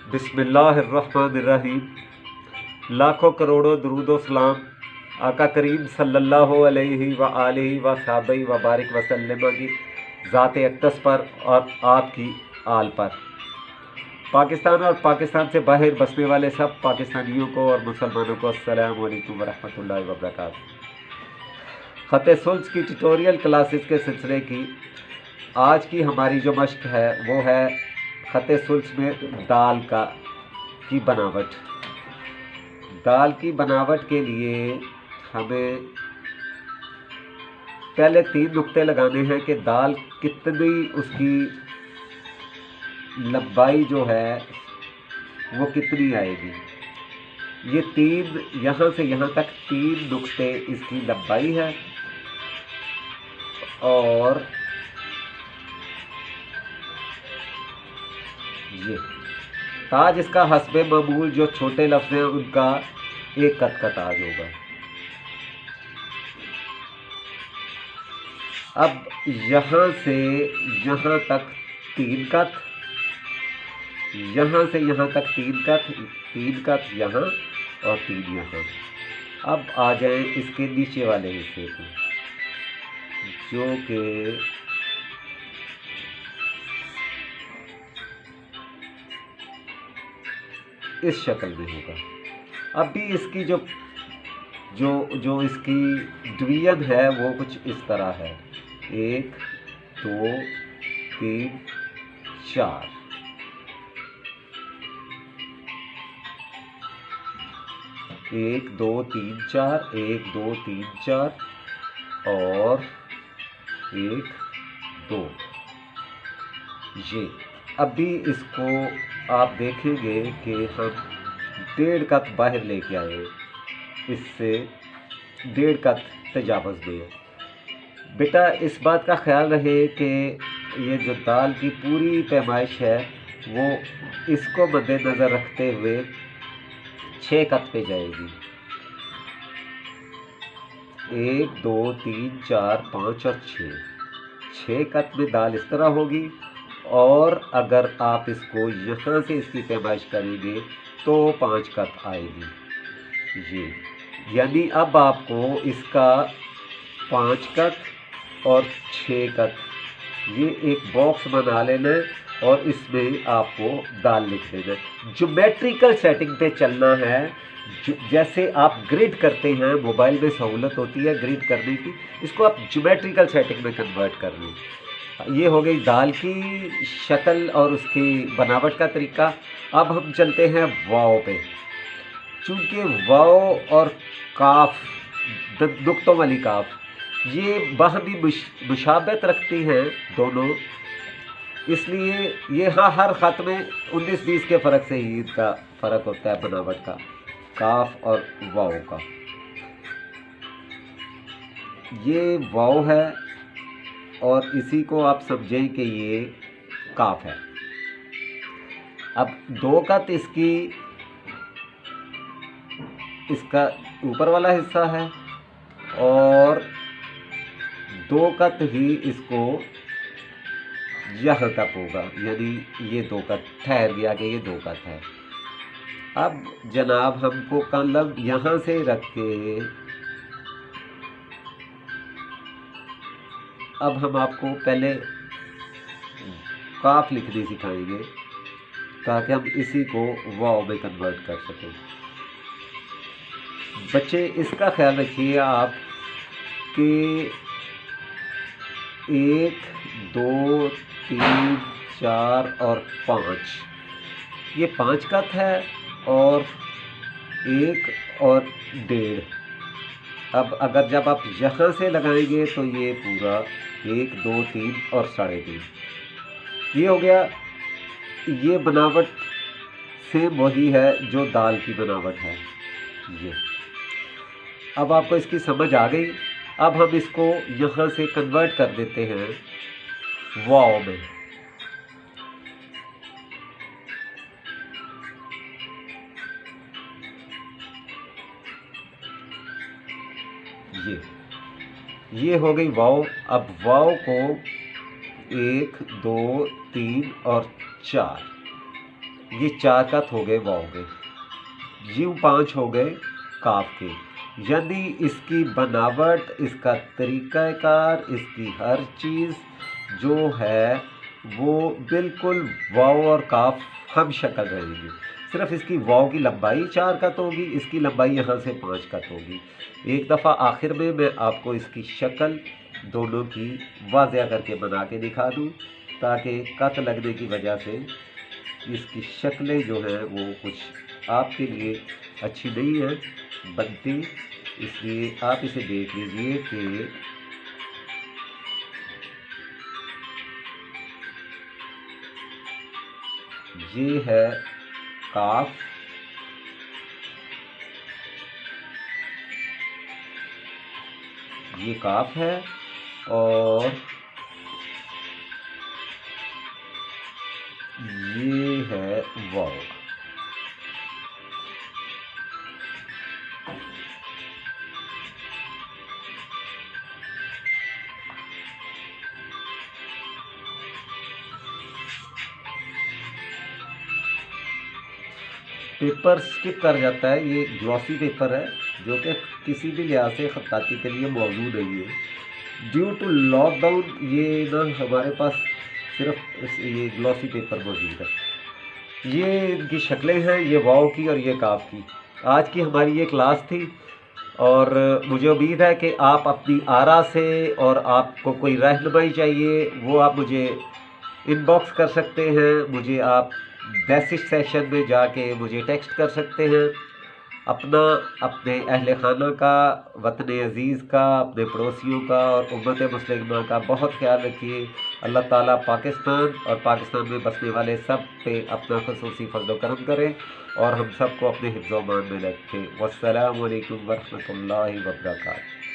बिस्मिल्लाहिर्रहमानिर्रहीम। लाखों करोड़ों दरूदो सलाम आका करीम सल्लल्लाहु अलैहि व आलिहि व सहाबी व बारिक वसल्लम की ज़ात अक़दस पर और आपकी आल पर। पाकिस्तान और पाकिस्तान से बाहर बसने वाले सब पाकिस्तानियों को और मुसलमानों को अस्सलामु अलैकुम व रहमतुल्लाहि व बरकातहू। ख़त सुल्स की ट्यूटोरियल क्लासेस के सिलसिले की आज की हमारी जो मश्क है वो है ख़त सुल्स में दाल की बनावट। दाल की बनावट के लिए हमें पहले 3 नुक्ते लगाने हैं कि दाल कितनी उसकी लंबाई जो है वो कितनी आएगी। ये 3 यहाँ से यहाँ तक 3 नुक्ते इसकी लंबाई है और ये ताज इसका हस्बे मामूल जो छोटे लफ्ज़ हैं उनका एक कत का ताज होगा। अब यहाँ से यहाँ तक 3 कत, यहाँ से यहाँ तक 3 कत, 3 कत यहाँ और 3 यहाँ। अब आ जाए इसके नीचे वाले हिस्से को जो कि इस शक्ल में होगा। अब भी इसकी जो इसकी डिवीज़न है वो कुछ इस तरह है 1 2 3 4। एक दो तीन चार, 1 2 3 4 और 1 2। ये अब भी इसको आप देखेंगे कि हम 1.5 कत बाहर लेके आए, इससे 1.5 कत तजावज़ दिए। बेटा इस बात का ख्याल रहे कि ये जो दाल की पूरी पैमाइश है वो इसको मद्देनज़र रखते हुए 6 कत पे जाएगी। 1 2 3 4 5 और 6 कत में दाल इस तरह होगी। और अगर आप इसको यहाँ से इसकी पैमाइश करेंगे तो 5 कत आएगी। ये यानी अब आपको इसका 5 कत और 6 कत ये एक बॉक्स बना लेना है और इसमें आपको दाल लिख देना है। ज्योमेट्रिकल सेटिंग पे चलना है। जैसे आप ग्रिड करते हैं, मोबाइल में सहूलत होती है ग्रिड करने की, इसको आप ज्योमेट्रिकल सेटिंग में कन्वर्ट कर लें। ये हो गई दाल की शक्ल और उसकी बनावट का तरीका। अब हम चलते हैं वाव पे। चूँकि वाव और काफ, नुक्तों वाली काफ, ये बाहमी मुशाबत रखती हैं दोनों, इसलिए ये हर ख़त में 19-20 के फ़र्क से ही इनका फ़र्क होता है बनावट का, काफ और वाव का। ये वाव है और इसी को आप समझें कि ये काफ है। अब 2 कत इसका ऊपर वाला हिस्सा है और 2 कत ही इसको यहाँ तक होगा, यानी ये 2 कत ठहर गया कि ये 2 कत है। अब जनाब हमको कलम यहाँ से रख के अब हम आपको पहले काफ लिखनी सिखाएंगे ताकि हम इसी को वाव में कन्वर्ट कर सकें। बच्चे इसका ख्याल रखिए आप कि 1 2 3 4 और 5, ये 5 कत है और 1 और 1.5। अब अगर जब आप यहाँ से लगाएंगे तो ये पूरा 1 2 3 और 3.5। ये हो गया। ये बनावट सेम वही है जो दाल की बनावट है। ये अब आपको इसकी समझ आ गई। अब हम इसको यहाँ से कन्वर्ट कर देते हैं वाव में। ये हो गई वाव। अब वाव को 1 2 3 और 4 ये 4 कत हो गए वाव के, यूँ 5 हो गए काफ के। यानी इसकी बनावट, इसका तरीक़ाकार, इसकी हर चीज़ जो है वो बिल्कुल वाव और काफ हम शक्ल रहेंगी। सिर्फ इसकी वाव की लंबाई 4 कत होगी, इसकी लंबाई यहाँ से 5 कत होगी। एक दफ़ा आखिर में मैं आपको इसकी शक्ल दोनों की वाज़ह करके बना के दिखा दूँ, ताकि कत लगने की वजह से इसकी शक्लें जो हैं वो कुछ आपके लिए अच्छी नहीं है बनती। इसलिए आप इसे देख लीजिए कि ये है काफ, ये काफ है और ये है वाव। पेपर स्किप कर जाता है, ये ग्लॉसी पेपर है जो कि किसी भी लिहाज से खत्ताती के लिए मौजूद नहीं है। ड्यू टू लॉकडाउन ये ना हमारे पास सिर्फ ये ग्लॉसी पेपर मौजूद है। ये इनकी शक्लें हैं, ये वाव की और ये काफ की। आज की हमारी ये क्लास थी और मुझे उम्मीद है कि आप अपनी आरा से, और आपको कोई रहनुमाई चाहिए वो आप मुझे इनबॉक्स कर सकते हैं, मुझे आप मैसेज सेशन में जाके मुझे टेक्स्ट कर सकते हैं। अपना, अपने अहल खाना का, वतन अज़ीज़ का, अपने पड़ोसियों का और उम्मत मुस्लिमा का बहुत ख्याल रखिए। अल्लाह ताला पाकिस्तान और पाकिस्तान में बसने वाले सब पे अपना ख़ुसूसी फज़्ल करम करें और हम सबको अपने हिफ्ज़-ओ-मान में रखें। वस्सलामु अलैकुम वरहमतुल्लाहि वबरकातुहू।